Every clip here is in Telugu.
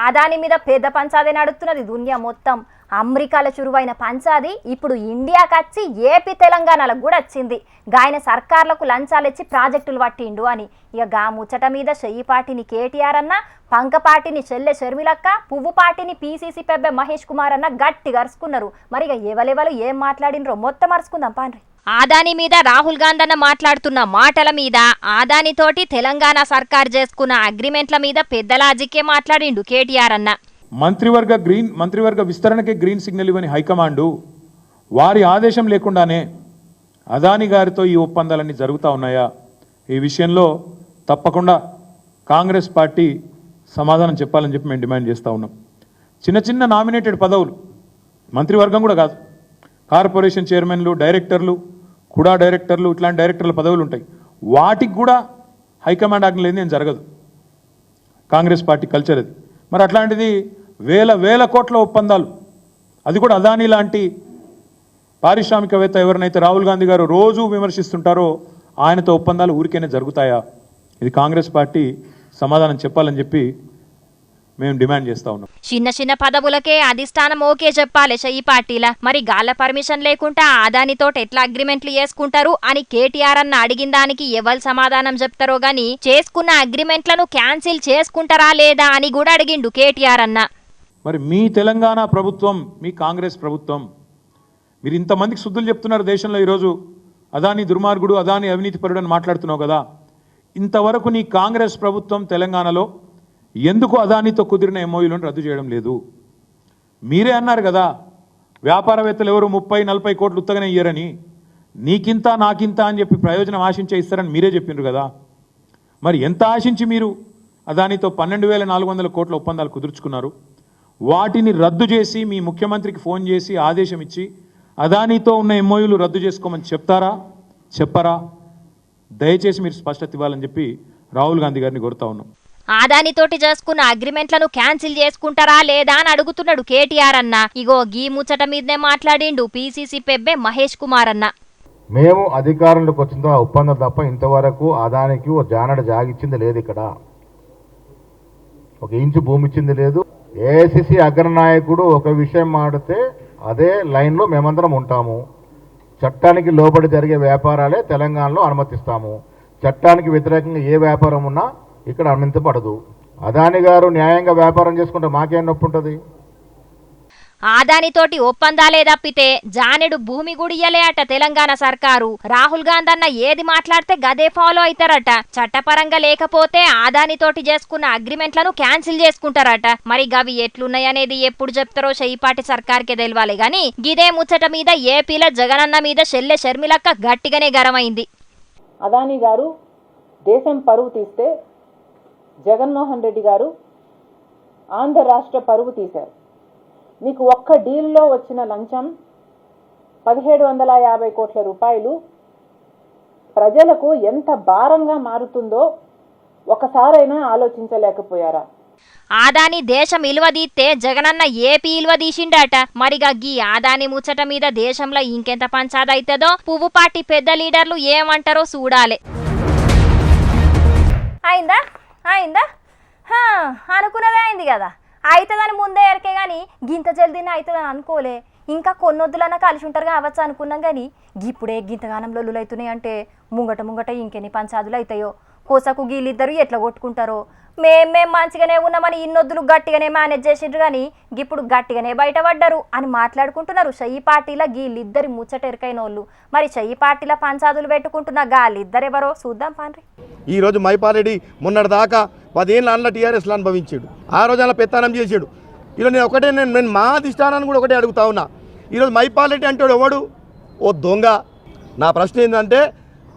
ఆదాని మీద పెద్ద పంచాదే నడుస్తున్నది దునియా మొత్తం. అమెరికాలో చురువైన పంచాది ఇప్పుడు ఇండియాకి వచ్చి ఏపీ తెలంగాణలకు కూడా వచ్చింది. గాయన సర్కార్లకు లంచాలిచ్చి ప్రాజెక్టులు పట్టిండు అని. ఇక గా ముచ్చట మీద చెయ్యిపాటిని కేటీఆర్ అన్న, పంకపాటిని చెల్లె షర్మిలక్క, పువ్వుపాటిని పీసీసీ పెబ్బె మహేష్ కుమార్ అన్న గట్టిగా అరుచుకున్నారు. మరి ఇక ఎవరెవరు ఏం మాట్లాడినరో మొత్తం అరుచుకుందాం పాండ్రి. ఆదాని మీద రాహుల్ గాంధీ అన్న మాట్లాడుతున్న మాటల మీద, ఆదానితోటి తెలంగాణ సర్కార్ చేసుకున్న అగ్రిమెంట్ల మీద పెద్ద లాజిక్కే మాట్లాడిండు కేటీఆర్ అన్న. మంత్రివర్గ విస్తరణకే గ్రీన్ సిగ్నల్ ఇవ్వని హైకమాండు వారి ఆదేశం లేకుండానే అదాని గారితో ఈ ఒప్పందాలన్నీ జరుగుతూ ఉన్నాయా? ఈ విషయంలో తప్పకుండా కాంగ్రెస్ పార్టీ సమాధానం చెప్పాలని చెప్పి మేము డిమాండ్ చేస్తూ ఉన్నాం. చిన్న చిన్న నామినేటెడ్ పదవులు, మంత్రివర్గం కూడా కాదు, కార్పొరేషన్ చైర్మన్లు, డైరెక్టర్లు, కూడా డైరెక్టర్లు, ఇట్లాంటి డైరెక్టర్ల పదవులు ఉంటాయి. వాటికి కూడా హైకమాండ్ ఆజ్ఞ లేని ఏం జరగదు. కాంగ్రెస్ పార్టీ కల్చర్ అది. మరి అట్లాంటిది వేల కోట్ల ఒప్పందాలు, అది కూడా అదానీ లాంటి పారిశ్రామికవేత్త ఎవరినైతే రాహుల్ గాంధీ గారు రోజు విమర్శిస్తుంటారో ఆయనతో ఒప్పందాలు ఊరికైనా జరుగుతాయా? ఇది కాంగ్రెస్ పార్టీ సమాధానం చెప్పాలని చెప్పి మేము డిమాండ్ చేస్తా ఉన్నాం. చిన్న చిన్న పదవులకే అధిష్టానం ఓకే చెప్పాలి చెయ్యి పార్టీల. మరి గాళ్ళ పర్మిషన్ లేకుండా ఆదానితో ఎట్లా అగ్రిమెంట్లు చేసుకుంటారు అని కేటీఆర్ అన్న అడిగిన దానికి ఎవరు సమాధానం చెప్తారో గాని, చేసుకున్న అగ్రిమెంట్లను క్యాన్సిల్ చేసుకుంటారా లేదా అని కూడా అడిగిండు కేటీఆర్ అన్న. మరి మీ తెలంగాణ ప్రభుత్వం, మీ కాంగ్రెస్ ప్రభుత్వం, మీరు ఇంతమందికి శుద్ధులు చెప్తున్నారు దేశంలో. ఈరోజు అదాని దుర్మార్గుడు, అదాని అవినీతి పరుడు అని మాట్లాడుతున్నావు కదా. ఇంతవరకు నీ కాంగ్రెస్ ప్రభుత్వం తెలంగాణలో ఎందుకు అదానితో కుదిరిన ఎంఓయూలను రద్దు చేయడం లేదు? మీరే అన్నారు కదా, వ్యాపారవేత్తలు ఎవరు 30-40 కోట్లు ఉత్తగానే ఇయ్యరని, నీకింత నాకింత అని చెప్పి ప్రయోజనం ఆశించే ఇస్తారని మీరే చెప్పిండ్రు కదా. మరి ఎంత ఆశించి మీరు అదానితో 12,400 కోట్ల ఒప్పందాలు కుదుర్చుకున్నారు? వాటిని రద్దు చేసి మీ ముఖ్యమంత్రికి ఫోన్ చేసి ఆదేశం ఇచ్చి అదానితో ఉన్న ఎంఓయూలు రద్దు చేసుకోమని చెప్పరా? దయచేసి మీరు స్పష్టత ఇవ్వాలని చెప్పి రాహుల్ గాంధీ గారిని కోరుతా ఉన్నాం. ఆదానితోటి చేసుకున్న అగ్రిమెంట్లను క్యాన్సిల్ చేసుకుంటారా లేదా అని అడుగుతున్నాడు కేటీఆర్ అన్న. ఇగో గీ ముచ్చట మీదనే మాట్లాడిండు పీసీసీ పెబ్బె మహేష్ కుమార్ అన్న. మేము అధికారంలోకి వచ్చిన ఒప్పందం తప్ప ఇంతవరకు అదానికి ఓ జానడ జాగిచ్చింది లేదు. ఇక్కడ ఒక ఇంచు భూమి ఇచ్చింది లేదు. ఏఐసిసి అగ్రనాయకుడు ఒక విషయం మాడితే అదే లైన్లో మేమందరం ఉంటాము. చట్టానికి లోబడి జరిగే వ్యాపారాలే తెలంగాణలో అనుమతిస్తాము. చట్టానికి వ్యతిరేకంగా ఏ వ్యాపారం ఉన్నా ఇక్కడ అనుమతించబడదు. అదాని గారు న్యాయంగా వ్యాపారం చేసుకుంటే మాకేం నొప్పి ఉంటుంది? ఆదానితోటి ఒప్పందాలే తప్పితే జానెడు భూమి గుడియలే అట తెలంగాణ సర్కారు. రాహుల్ గాంధీ అన్న ఏది మాట్లాడితే గదే ఫాలో అవుతారట. చట్టపరంగా లేకపోతే ఆదానితోటి చేసుకున్న అగ్రిమెంట్లను క్యాన్సిల్ చేసుకుంటారట. మరి గవి ఎట్లున్నాయనేది ఎప్పుడు చెప్తారో చెయ్యిపాటి సర్కార్కే తెలియాలి గాని, గిదే ముచ్చట మీద ఏపీలో జగనన్న మీద చెల్లె షర్మిలక్క గట్టిగానే గరమైంది. అదాని గారు దేశం పరువు తీస్తే జగన్మోహన్ రెడ్డి గారు ఆంధ్ర రాష్ట్ర పరువు తీశారు. మీకు ఒక్క డీల్లో వచ్చిన లంచం 1750 కోట్ల రూపాయలు ప్రజలకు ఎంత భారంగా మారుతుందో ఒకసారైనా ఆలోచించలేకపోయారా? ఆదాని దేశం ఇలువదీస్తే జగనన్న ఏపీ ఇలువదీసిండట. మరిగా గీ ఆదాని ముచ్చట మీద దేశంలో ఇంకెంత పంచాదైతుందో పువ్వుపాటి పెద్ద లీడర్లు ఏమంటారో చూడాలి. అయిందా అనుకున్నదే అయింది కదా. అవుతుందని ముందే ఎరకే కానీ గింత జల్దీనే అవుతుందని అనుకోలే. ఇంకా కొన్నొద్దులన్నా కలిసి ఉంటారు కావచ్చు అనుకున్నాం కానీ ఇప్పుడే గింతగానం లొల్లులు అవుతున్నాయి అంటే ముంగట ఇంకెన్ని పంచాదులు అవుతాయో. కోసకు గీళ్ళిద్దరు ఎట్లా కొట్టుకుంటారో. మేం మంచిగానే ఉన్నామని ఇన్నొద్దులు గట్టిగానే మేనేజ్ చేసిండ్రు కానీ ఇప్పుడు గట్టిగానే బయటపడ్డారు అని మాట్లాడుకుంటున్నారు చెయ్యి పార్టీల గీళ్ళిద్దరి ముచ్చట ఎరకైన వాళ్ళు. మరి చెయ్యి పార్టీల పంచాదులు పెట్టుకుంటున్న గాళ్ళిద్దరెవరో చూద్దాం పాండ్రి. ఈ రోజు మైపారెడ్డి మొన్నటి దాకా 10 ఏళ్ళ అన్న టీఆర్ఎస్లో అనుభవించాడు. ఆ రోజు అలా పెత్తనం చేసాడు. ఈరోజు నేను మా అధిష్టానాన్ని కూడా ఒకటే అడుగుతా ఉన్నా. ఈరోజు మైపారెడ్డి అంటాడు ఎవడు? ఓ దొంగ. నా ప్రశ్న ఏంటంటే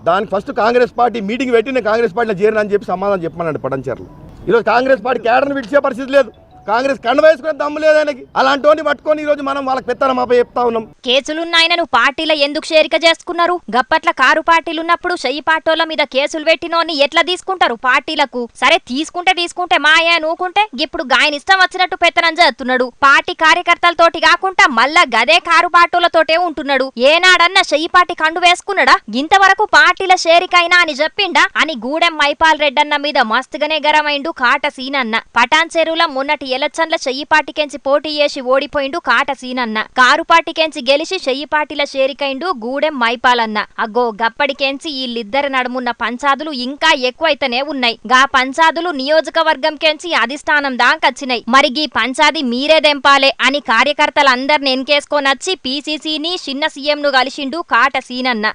దానికి ఫస్ట్ కాంగ్రెస్ పార్టీ మీటింగ్ పెట్టి నేను కాంగ్రెస్ పార్టీలో చేరనని చెప్పి సమాధానం చెప్పమన్నాడు పడంచర్లు. ఈరోజు కాంగ్రెస్ పార్టీ క్యాడర్ని విడిచే పరిస్థితి లేదు. కాంగ్రెస్ కండ వేసుకునే దమ్ము లేదు ఆయనకి. అలాంటి పట్టుకొని ఈ రోజు మనం వాళ్ళకి పెత్తనం అప్ప చెప్తా ఉన్నాం. కేసులున్నాయనను పార్టీల ఎందుకు చేరిక చేసుకున్నారు? గప్పట్ల కారు పార్టీలున్నప్పుడు చెయ్యి పార్టీల మీద కేసులు పెట్టినోని ఎట్లా తీసుకుంటారు పార్టీలకు? సరే తీసుకుంటే మాయా నూకుంటే ఇప్పుడు గాయన ఇష్టం వచ్చినట్టు పెత్తనం చేస్తున్నాడు. పార్టీ కార్యకర్తలతోటి కాకుండా మళ్ళా గదే కారు పార్టీలతోటే ఉంటున్నాడు. ఏనాడన్నా చెయ్యి పార్టీ కండు వేసుకున్నాడా? ఇంతవరకు పార్టీల చేరికైనా అని చెప్పిండా అని గూడెం మైపాల్ రెడ్డన్న మీద మస్తుగానే గరమైండు కాట సీనన్న. పటాన్ చెరువుల మొన్నటి ఎలక్షన్ల చెయ్యిపాటికెంచి పోటీ చేసి ఓడిపోయిండు కాట సీనన్న. కారుపాటికెంచి గెలిచి చెయ్యిపాటిల చేరికైండు గూడెం మైపాలన్న. అగ్గో గప్పటికెంచి వీళ్ళిద్దరి నడుమున్న పంచాదులు ఇంకా ఎక్కువైతేనే ఉన్నాయి. గా పంచాదులు నియోజకవర్గం కెంచి అధిష్టానం దాకచ్చినాయి. మరి గీ పంచాది మీరే దెంపాలే అని కార్యకర్తలందరిని ఎన్కేసుకొనొచ్చి పీసీసీని చిన్న సీఎంను కలిసిండు కాట సీనన్న.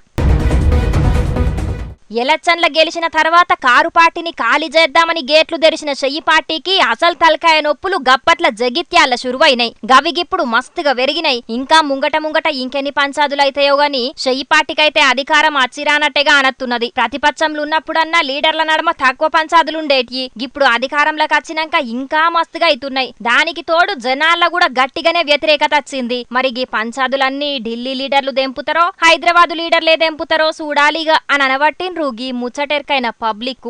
ఎలక్షన్ల గెలిచిన తర్వాత కారు పార్టీని ఖాళీ చేద్దామని గేట్లు తెరిచిన చెయ్యి పార్టీకి అసలు తలకాయ నొప్పులు గప్పట్ల జగిత్యాల శురువైనాయి. గవిగిప్పుడు మస్తుగా పెరిగినాయి. ఇంకా ముంగట ఇంకెన్ని పంచాదులైతాయో గాని చెయ్యి పార్టీకైతే అధికారం అచ్చిరానట్టేగా అనత్తున్నది. ప్రతిపక్షంలో ఉన్నప్పుడన్నా లీడర్ల నడమ తక్కువ పంచాదులుండేటి. ఇప్పుడు అధికారంలోకి వచ్చినాక ఇంకా మస్తుగా అవుతున్నాయి. దానికి తోడు జనాల్లో కూడా గట్టిగానే వ్యతిరేకత వచ్చింది. మరి ఈ పంచాదులన్నీ ఢిల్లీ లీడర్లు దెంపుతారో హైదరాబాద్ లీడర్లే దెంపుతారో చూడాలిగా అని అనబట్టి రూగి ముచ్చటెరకైన పబ్లిక్.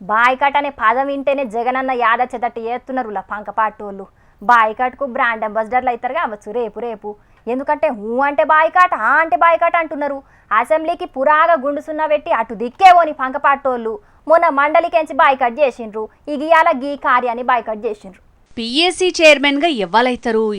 బాయ్కట్ అనే పదం వింటేనే జగనన్న యాద చెదటి ఏస్తున్నారు పంకపాటోళ్ళు. బాయ్కట్కు బ్రాండ్ అంబాసిడర్లు అవుతారు కావచ్చు రేపు. ఎందుకంటే హూ అంటే బాయ్కాట్ ఆ అంటే బాయ్కాట్ అంటున్నారు. అసెంబ్లీకి పురాగా గుండుసున్న పెట్టి అటు దిక్కేవోని పంకపాటోళ్ళు మొన్న మండలికెంచి బాయ్కట్ చేసిండ్రు. ఇగియాల గీ కార్యాన్ని బాయ్కట్ చేసిండ్రు. పిఎస్సి చైర్మన్గా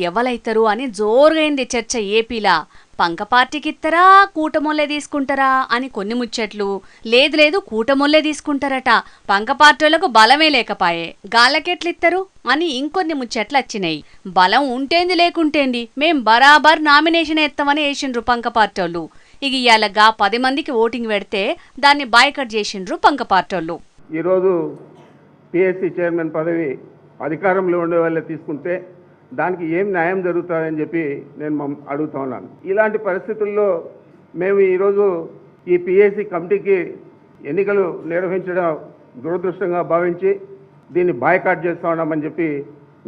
ఎవలైతారు అని జోరుగైంది చర్చ ఏపీలా. పంక పార్టీకిత్తరా కూటమొల్లే తీసుకుంటారా అని కొన్ని ముచ్చట్లు. లేదు కూటమొల్లే తీసుకుంటారట. పంక పార్టీలకు బలమే లేకపాయే గాళ్ళకెట్లిత్తరు అని ఇంకొన్ని ముచ్చట్లు వచ్చినాయి. బలం ఉంటేంది లేకుంటేంది మేం బరాబర్ నామినేషన్ ఎత్తామని వేసిండ్రు పంక పార్టీలు. ఇక ఇయాలగా 10 మందికి ఓటింగ్ పెడితే దాన్ని బాయ్కట్ చేసిండ్రు పంక పార్టీలు. ఈరోజు పిఎస్సి చైర్మన్ పదవి అధికారంలో ఉండే వాళ్ళే తీసుకుంటే దానికి ఏం న్యాయం జరుగుతుందని చెప్పి నేను అడుగుతా ఉన్నాను. ఇలాంటి పరిస్థితుల్లో మేము ఈరోజు ఈ పిఎస్సి కమిటీకి ఎన్నికలు నిర్వహించడం దురదృష్టంగా భావించి దీన్ని బాయ్కాట్ చేస్తూ ఉన్నామని చెప్పి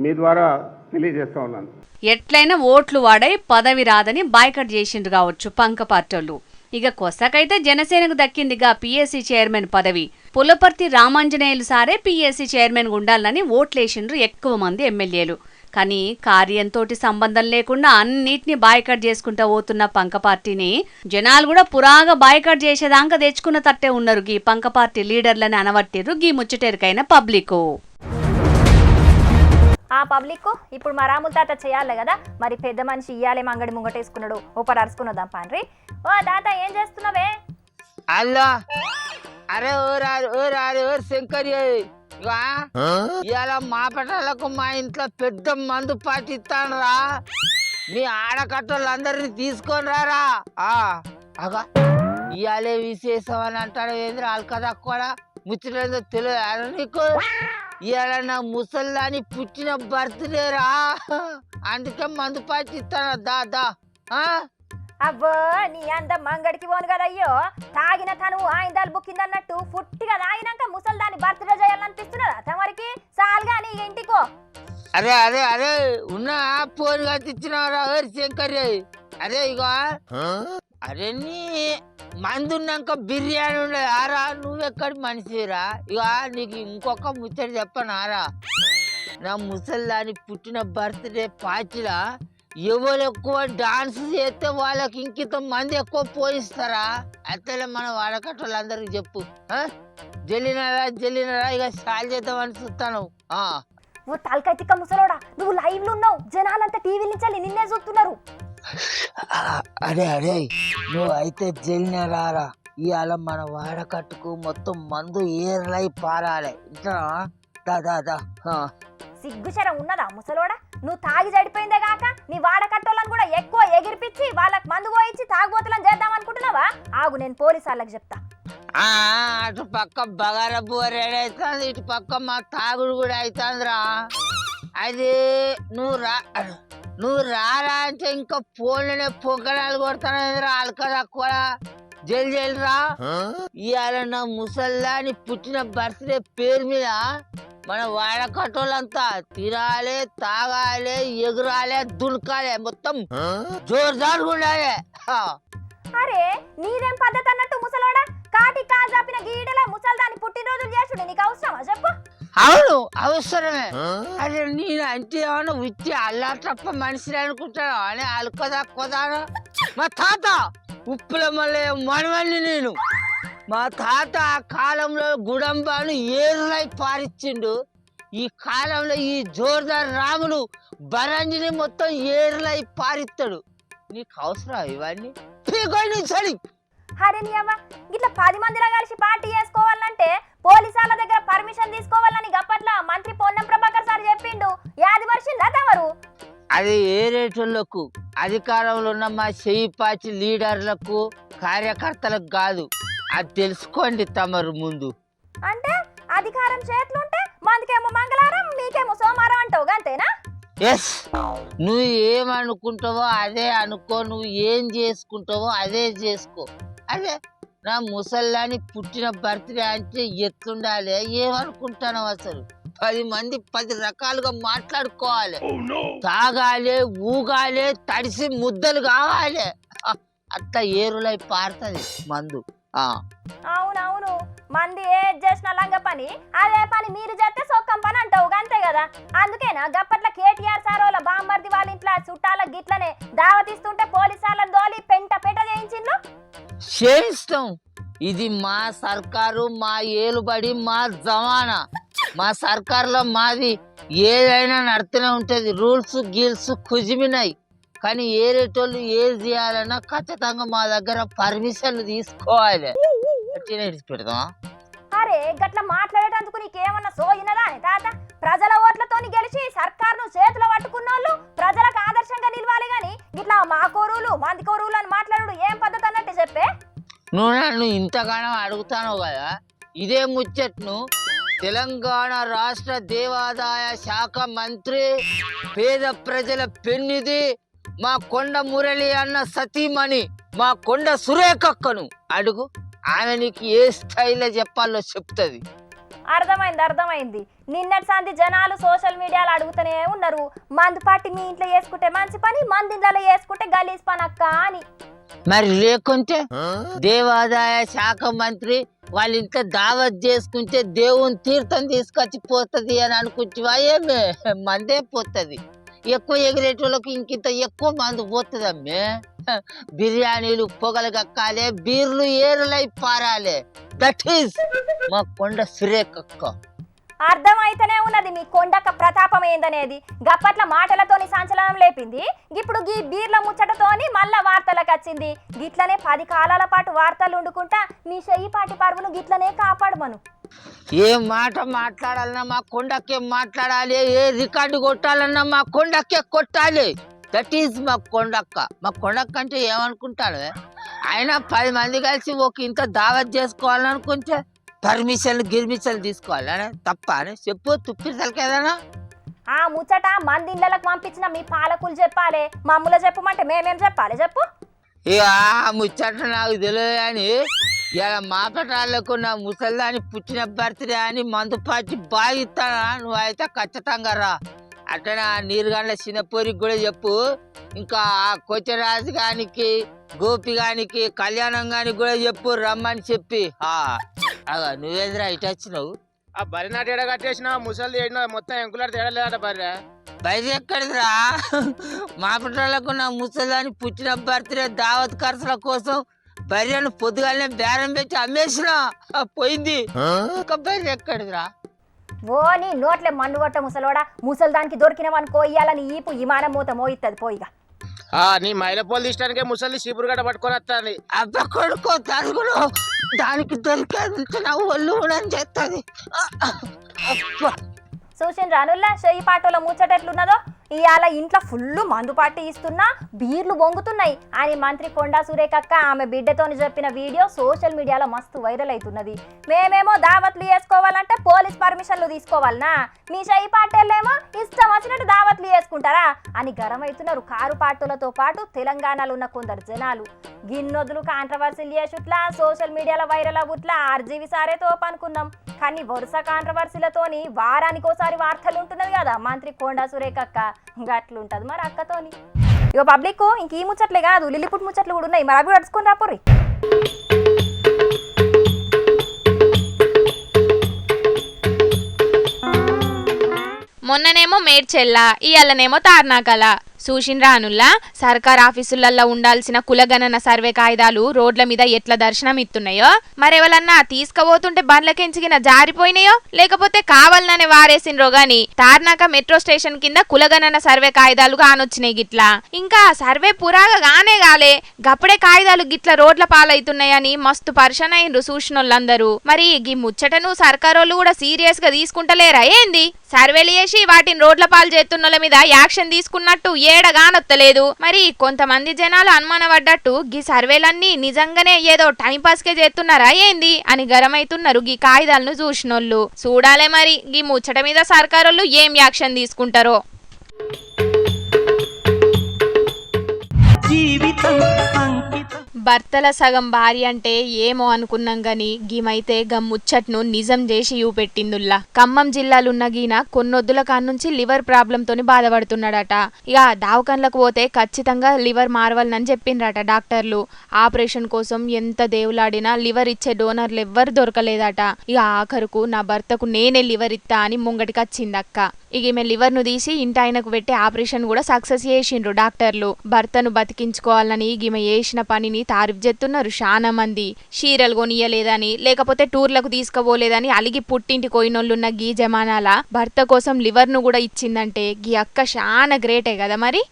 మీ ద్వారా తెలియజేస్తూ ఉన్నాను. ఎట్లయినా ఓట్లు వాడై పదవి రాదని బాయ్కట్ చేసిండ్రు కావచ్చు పంక పార్టీలు. ఇక కొసకైతే జనసేనకు దక్కిందిగా పిఎస్సి చైర్మన్ పదవి. పులపర్తి రామాంజనేయులు సారే పిఎస్సి చైర్మన్ ఉండాలని ఓట్లేసిండ్రు ఎక్కువ మంది ఎమ్మెల్యేలు. కానీ కార్యంతో సంబంధం లేకుండా అన్నిటినీ బాయ్కట్ చేసుకుంటా పోతున్న పంక పార్టీని జనాలు కూడా పురాగా బాయ్కట్ చేసేదాకా తెచ్చుకున్న తట్టే ఉన్నారు గీ పంక పార్టీ లీడర్లని అనవట్టిర్రు గీ ముచ్చటెరికైన పబ్లిక్. ఆ పబ్లిక్ ఇప్పుడు మరాముల తాత చేయాలి కదా. మరి పెద్ద మనిషి ఇయ్యాలే మంగడి ముంగటేసుకున్నాడు. ఓపర్ అరుచుకున్నదాం పాన్రి. ఓ తాత ఏం చేస్తున్నావే? అల్లా అరే ఓ శంకర్ ఇవాళ మా పట్టాలకు మా ఇంట్లో పెద్ద మందు పాటిస్తాను రా. మీ ఆడకట్టోళ్ళందరినీ తీసుకొని రారా. అగా ఇవాళే విశేషం అని అంటాడు. ఏంద్ర అల్కదా కూడా ముచ్చటేందో తెలియదు నీకు. ఇవాళ నా ముసల్దాని పుట్టిన బర్త్డే రా. అందుకే మందు పాటిస్తాను దా. అబ్బో నీ అంత మంగడికి పోను కదా. అయ్యో తాగిన తను ఆయిందాలు బుక్కిందన్నట్టు పుట్టిగా తాగినాక ముసల్దాని బర్త్డే చేయాలనిపిస్తున్నదా తమరికి? సాల్గా నీ ఇంటికో. అరే ఉన్నా ఫోన్ కట్టించినవరా శంకర్. అరే ఇగో అరే నీ మందున్నాక బిర్యానీ ఉండదు ఆరా. నువ్వెక్కడి మనిషిరా. ఇక నీకు ఇంకొక ముచ్చట చెప్పనారా. నా ముసల్దాని పుట్టిన బర్త్డే పార్టీలా ఎవరు ఎక్కువ డాన్స్ చేస్తే వాళ్ళకి ఇంకింత మంది ఎక్కువ పోయిస్తారా. అట్లే మనం వాడకట్టోళ్ళందరికి చెప్పు. జల్లినరా ఇక సాల్ చేద్దామని చూస్తాను. ఓ తలకాయ తిక్క ముసలోడా, నువ్వు లైవ్ లో ఉన్నావు. జనాలంతా టీవీ నుంచి నిన్నే చూస్తున్నారు. అరే నువ్వు అయితే జల్లినరా. ఇవాళ మన వాడకట్టుకు మొత్తం మందు ఏర్లై పారాలి. ఇట్లా దా. సిగ్గుచరం ఉన్నదా ముసలోడా? నువ్వు తాగి చెడిపోయిందే కాక నీ వాడకట్టోళ్ళని కూడా ఎక్కువ ఎగిరిపించి వాళ్ళకి మందు పోయించి తాగుబోతులను చేద్దాం అనుకుంటున్నావా? ఆగు నేను పోలీసు వాళ్ళకి చెప్తా. అటు పక్క బగార బువ్వ రెడీ అవుతుంది, ఇటు పక్క మా తాగుడు కూడా అవుతుందిరా. అది నువ్వు రారా అంటే ఇంకా ఫోన్లోనే పొంగడాలు కొడతాను. అల్కదా కూడా జల్దిరా. ఇవాళ నా ముసల్దాని పుట్టిన బర్త్డే పేరు మీద మన వాడకట్టోళ్ళంతా తినాలి, తాగాలి, ఎగురాలి, దునకాలి, మొత్తం జోరుదారుగా ఉండాలి. అరే నీదేం పద్ధతి అన్నట్టు ముసలోడా? కాటి కాజాపిన గీడల ముసల్దాని పుట్టినరోజులు చేసుడు నీకు అవసరమా చెప్పు? అవును అవసరమే. అరే నేను అంటే ఏమన్నా విచ్చి అల్లా తప్ప మనిషిని అనుకుంటాను అని అల్కదా కొదాను. మా తాత ఉప్పుల మళ్ళీ మనవల్ని నేను. మా తాత ఆ కాలంలో గుడంబాను ఏరులై పారిచ్చిండు. ఈ కాలంలో ఈ జోర్దార్ రాములు బరంజిని మొత్తం ఏర్లై పారిస్తాడు. నీకు అవసరం ఇవన్నీ? చడి అరే నీ అవ్వ ఇట్లా 10 మందిలో కలిసి పార్టీ చేసుకోవాలంటే పోలీసాల దగ్గర పర్మిషన్ తీసుకోవాలని గప్పట్ల మంత్రి పొన్నం ప్రభాకర్ సార్ చెప్పిండు. యాది మర్చిందా తమరు? అది ఏరేటోళ్లకు, అధికారంలో ఉన్న మా చెయ్యి పాచి లీడర్లకు, కార్యకర్తలకు కాదు. అది తెలుసుకోండి తమరు ముందు. అంటే అధికారం చేతులుంటే మందికేమో మంగళవారం మీకేమో సోమవారం అంటావు అంతేనా? ఎస్, నువ్వు ఏమనుకుంటావో అదే అనుకో, నువ్వు ఏం చేసుకుంటావో అదే చేసుకో. అదే నా ముసల్లాని పుట్టిన బర్త్డే అంటే ఎట్లుండాలి, ఏమనుకుంటాను అసలు? 10 మంది 10 రకాలుగా మాట్లాడుకోవాలి, తాగాలి, ఊగాలి, తడిసి ముద్దలు కావాలి. అట్లా ఏరులై పారుతుంది మందు. అవునవును, మంది ఏది చేసిన లంగ పని అదే పని మీరు చేస్తే సొక్కం పని అంటావు అంతే కదా. అందుకేనా గప్పట్ల కేటీఆర్ సార్ వాళ్ళ బామ్మర్ది వాళ్ళ ఇంట్లో చుట్టాల గిట్లనే దావతిస్తుంటే పోలీసాలను దోలి పెంట చేయించిండ్రు. చేయిస్తాం. ఇది మా సర్కారు, మా ఏలుబడి, మా జమానా. మా సర్కారులో మాది ఏదైనా నడుతూనే ఉంటుంది. రూల్స్ గీల్స్ కుజిమినాయి. కానీ ఏరేటోళ్ళు ఏది చేయాలన్నా ఖచ్చితంగా మా దగ్గర పర్మిషన్లు తీసుకోవాలి. పెడదాం. అరే గట్ల మాట్లాడేటందుకు నీకేమన్నా సోయినదా అని తాత? ప్రజల ఓట్లతోని గెలిచి సర్కారును చేతిలో పట్టుకున్నోళ్ళు ప్రజలకు ఆదర్శంగా నిలవాలి గాని గిట్లా మా కోరువులు మంది కోరువులు అని మాట్లాడు ఏం పద్ధతి అన్నట్టు చెప్పే. నువ్వు నన్ను ఇంతగానో అడుగుతాను కదా, ఇదే ముచ్చట్ను తెలంగాణ రాష్ట్ర దేవాదాయ శాఖ మంత్రి, పేద ప్రజల పెన్నిది, మా కొండ మురళి అన్న సతీమణి, మా కొండ సురేఖక్కను అడుగు. ఆమె నీకు ఏ స్టైల్లో చెప్పాలో చెప్తుంది. అర్థమైంది. నిన్నటి సంది జనాలు సోషల్ మీడియాలో అడుగుతూనే ఉన్నారు, మందు పార్టీ మీ ఇంట్లో చేసుకుంటే మంచి పని, మంది ఇంట్లో చేసుకుంటే గలీజ్ పని అక్క అని. మరి లేకుంటే దేవాదాయ శాఖ మంత్రి వాళ్ళ ఇంట్లో దావత్ చేసుకుంటే దేవుని తీర్థం తీసుకొచ్చి పోతుంది అని అనుకుంటువా? ఏమే మందే పోతుంది. ఎక్కువ ఎగిరేటోళ్ళకి ఇంకింత ఎక్కువ మందు పోతుంది అమ్మే. బిర్యానీలు పొగలు కక్కాలి, బీర్లు ఏరులై పారాలి. దట్ ఈస్ మా కొండ సురేఖక్క. అర్థమైతేనే ఉన్నది మీ కొండక్క ప్రతాపం ఏందనేది. గప్పట్ల మాటలతోని సంచలనం లేపింది, ఇప్పుడు గీ బీర్ల ముచ్చటతోని మళ్ళా వార్తలకు వచ్చింది. గిట్లనే 10 కాలాల పాటు వార్తలు వండుకుంటా మీ చెయ్యిపాటి పరువును గిట్లనే కాపాడమను. ఏ మాట మాట్లాడాలన్నా మా కొండకే మాట్లాడాలి, ఏ రికార్డు కొట్టాలన్నా మా కొండకే కొట్టాలి. దట్ ఈజ్ మా కొండక్క. మా కొండక్క అంటే ఏమనుకుంటాడు? ఆయన 10 మంది కలిసి ఒక ఇంత దావత్ చేసుకోవాలని అనుకుంటే పర్మిషన్లు గిర్మిషన్లు తీసుకోవాలని తప్ప అని చెప్పు. తుప్పిసలకేదనా ఆ ముచ్చట మంది ఇళ్ళకి పంపించిన మీ పాలకులు చెప్పాలి, మమ్ముల చెప్పమంటే మేమేం చెప్పాలి చెప్పు. ఇక ఆ ముచ్చట నాకు తెలియదు కానీ ఇలా మాపటాలకు నా ముసల్దాని పుట్టిన బర్త్డే అని మందు పాచి బాగిస్తానా? నువ్వైతే ఖచ్చితంగా రా. అట్లనే ఆ నీరుగండ్ల చిన్నపోరికి కూడా చెప్పు. ఇంకా ఆ కొచ్చరాజు గానికి, గోపి గానికి, కళ్యాణం గానికి కూడా చెప్పు రమ్మని చెప్పి. నువ్వేంద్రా ఇటు వచ్చినావు? ఆ బరి నాటి ఎడ కట్టేసిన ముసలి మొత్తం ఎంకులాడు తేడలేదట బర్రె. బయట ఎక్కడిదిరా? మాపటాలకు నా ముసల్దాని పుట్టిన బర్త్డే దావత్ ఖర్చుల కోసం బర్రెను పొద్దుగానే బేరం పెట్టి అమ్మేసిన పోయింది. ఇంకా బర్రె ఎక్కడిదిరా? ఓ నీ నోట్లే మన్ను కొట్ట ముసలోడా, ముసల్దానికి దొరికినవనుకో ఇయ్యాలని ఈపు విమానం మూత మోయిత్తది పోయిగా. నీ మైల పోలు తీయడానికే ముసలి చీపురు గడ్డ పట్టుకొని వస్తుంది. అబ్బ కొడుకో తరుగుడు, దానికి దొరికేది ఒళ్ళు అని చేస్తుంది. చూసిన రానుల్లా చెయ్యి పాటోల ముచ్చట ఎట్లున్నదో. ఇవాళ ఇంట్లో ఫుల్ మందు పార్టీ ఇస్తున్నా బీర్లు బొంగుతున్నాయి అని మంత్రి కొండా సురేఖక్క ఆమె బిడ్డతోని చెప్పిన వీడియో సోషల్ మీడియాలో మస్తు వైరల్ అవుతున్నది. మేమేమో దావత్లు చేసుకోవాలంటే పోలీస్ పర్మిషన్లు తీసుకోవాలనా, మీ చెయ్యి పాటోళ్ళేమో ఇష్టం వచ్చినట్టు దావత్లు చేసుకుంటారా అని గరం అవుతున్నారు కారు పాటోలతో పాటు తెలంగాణలో ఉన్న కొందరు జనాలు. గిన్నొద్దులు కాంట్రవర్సీలు చేసుట్లా సోషల్ మీడియాలో వైరల్ అవ్వుట్లా ఆర్జీవి సారే తోపనుకుందాం. కానీ వరుస కాంట్రవర్సీలతోని వారానికోసారి వార్తలు ఉంటున్నది కదా మంత్రి కొండా సురేఖక్క. గట్లుంటది మరి అక్కతోని. ఇగో పబ్లిక్ ఇంక ఈ ముచ్చట్లే కాదు, లిల్లిపుట్ ముచ్చట్లు కూడా ఉన్నాయి, మరి అవి నడుచుకొని రాపోర్రి. మొన్ననేమో మేడ్చెల్ల, ఇయ్యాలనేమో తార్నాకల. చూసిండ్రా అనుల్లా సర్కార్ ఆఫీసులల్లో ఉండాల్సిన కులగణన సర్వే కాయిదాలు రోడ్ల మీద ఎట్లా దర్శనం ఇస్తున్నాయో, మరెవలన్నా తీసుకుపోతుంటే బండ్లకెంచిగిన జారిపోయినాయో లేకపోతే కావాలనే వారేసిండ్రో గాని తార్నాక మెట్రో స్టేషన్ కింద కులగణన సర్వే కాయిదాలు కానొచ్చినాయి గిట్లా. ఇంకా సర్వే పురాగా గానే గాలే గప్పుడే కాయిదాలు గిట్ల రోడ్ల పాలవుతున్నాయని మస్తు పరిశన్ అయిండ్రు చూసినోళ్ళందరూ. మరి గీ ముచ్చటను సర్కారోళ్ళు కూడా సీరియస్ గా తీసుకుంటలేరా ఏంది? సర్వేలు చేసి వాటిని రోడ్ల పాలు చేస్తున్నోళ్ళ మీద యాక్షన్ తీసుకున్నట్టు ఏడగానొత్తలేదు. మరి కొంతమంది జనాలు అనుమానపడ్డట్టు గీ సర్వేలన్నీ నిజంగానే ఏదో టైం పాస్ కే చేస్తున్నారా ఏంది అని గరమైతున్నారు గీ కాయిదాలను చూసినోళ్ళు. చూడాలే మరి గీ ముచ్చట మీద సర్కారోళ్ళు ఏం యాక్షన్ తీసుకుంటారో. భర్తల సగం భార్య అంటే ఏమో అనుకున్నాం గాని గీమైతే గమ్ముచ్చట్ను నిజం చేసి చూపెట్టిందుల్లా. ఖమ్మం జిల్లాలున్న గీన కొన్నొద్దుల కాన్నుంచి లివర్ ప్రాబ్లం తోని బాధపడుతున్నాడట. ఇక దావకాన్లకు పోతే ఖచ్చితంగా లివర్ మారవాలని చెప్పిండ్రట డాక్టర్లు. ఆపరేషన్ కోసం ఎంత దేవులాడినా లివర్ ఇచ్చే డోనర్లు ఎవ్వరు దొరకలేదట. ఇక ఆఖరుకు నా భర్తకు నేనే లివర్ ఇత్తా అని ముంగటికి వచ్చిందక్క. ఇక ఈమె లివర్ ను తీసి ఇంటాయనకు పెట్టి ఆపరేషన్ కూడా సక్సెస్ చేసిండ్రు డాక్టర్లు. భర్తను బతికించుకోవాలని ఈమె చేసిన పనిని తారీఫ్ చేస్తున్నారు చాలా మంది. చీరలు కొనియలేదని లేకపోతే టూర్లకు తీసుకుపోలేదని అలిగి పుట్టింటి కోయినోళ్ళున్న గీ జమానాల భర్త కోసం లివర్ ను కూడా ఇచ్చిందంటే గీ అక్క చాలా గ్రేటే కదా. మరి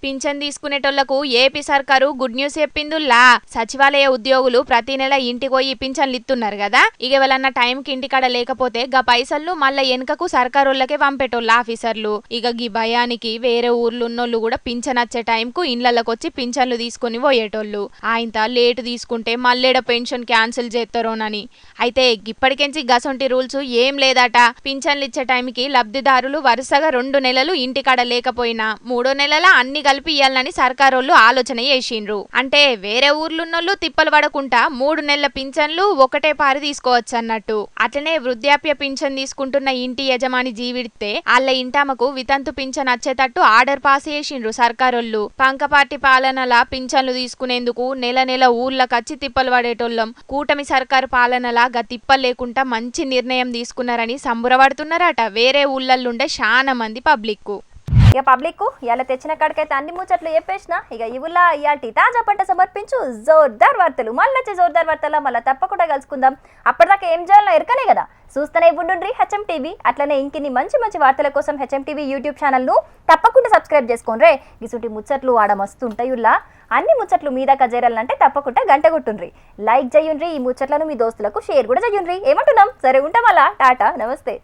పింఛన్ తీసుకునేటోళ్లకు ఏపీ సర్కారు గుడ్ న్యూస్ చెప్పిందుల్లా. సచివాలయ ఉద్యోగులు ప్రతి నెల ఇంటికి పోయి పింఛన్లు ఇస్తున్నారు కదా. ఇక ఎవరన్నా టైంకి ఇంటికాడ లేకపోతే గా పైసలు మళ్ళా వెనుకకు సర్కారోళ్ళకే పంపేటోళ్ళు ఆఫీసర్లు. ఇక గీ భయానికి వేరే ఊర్లు ఉన్నోళ్ళు కూడా పింఛన్ వచ్చే టైంకు ఇండ్లకి వచ్చి పింఛన్లు తీసుకుని పోయేటోళ్ళు. ఆయంత లేటు తీసుకుంటే మళ్ళేడ పెన్షన్ క్యాన్సిల్ చేస్తారోనని. అయితే ఇప్పటికెంచి గసొంటి రూల్స్ ఏం లేదట. పింఛన్లు ఇచ్చే టైంకి లబ్ధిదారులు వరుసగా 2 నెలలు ఇంటికాడ లేకపోయినా 3వ నెలల అన్ని కలిపి ఇయ్యాలని సర్కారోళ్ళు ఆలోచన చేసిండ్రు. అంటే వేరే ఊర్లున్నోళ్ళు తిప్పలు పడకుండా 3 నెలల పింఛన్లు ఒకటే పారి తీసుకోవచ్చు అన్నట్టు. అట్లనే వృద్ధాప్య పింఛన్ తీసుకుంటున్న ఇంటి యజమాని జీవిడితే వాళ్ళ ఇంటామకు వితంతు పింఛన్ వచ్చేటట్టు ఆర్డర్ పాస్ చేసిండ్రు సర్కారోళ్ళు. పంకపార్టీ పాలనల పింఛన్లు తీసుకునేందుకు నెల నెల ఊర్లకచ్చి తిప్పలు పడేటోళ్ళం. కూటమి సర్కారు పాలనలా గా తిప్పలు లేకుండా మంచి నిర్ణయం తీసుకున్నారని సంబురపడుతున్నారట వేరే ఊళ్ళల్లుండే చాలా మంది పబ్లిక్. ఇక పబ్లిక్ ఇలా తెచ్చిన కాడికైతే అన్ని ముచ్చట్లు చెప్పేసిన. ఇక ఇవులా ఇయాల్టి తాజా పంట సమర్పించు జోర్దార్ వార్తలు. మళ్ళీ వచ్చే జోర్దార్ వార్తల మళ్ళీ తప్పకుండా కలుసుకుందాం. అప్పటిదాకా ఏం చేయాలో ఎరకనే కదా, చూస్తూనే ఉండుండ్రి హెచ్ఎం టీవీ. అట్లనే ఇంకిన్ని మంచి మంచి వార్తల కోసం హెచ్ఎం టీవీ యూట్యూబ్ ఛానల్ను తప్పకుండా సబ్స్క్రైబ్ చేసుకోండి. ఇసుంటి ముచ్చట్లు ఆడ మస్తు ఉంటాయుల్లా. అన్ని ముచ్చట్లు మీ దాకా చేరాలంటే తప్పకుండా గంట కొట్టుండ్రి, లైక్ చేయుండ్రి. ఈ ముచ్చట్లను మీ దోస్తులకు షేర్ కూడా చేయుండ్రి. ఏమంటున్నాం? సరే ఉంటాం అలా. టాటా, నమస్తే.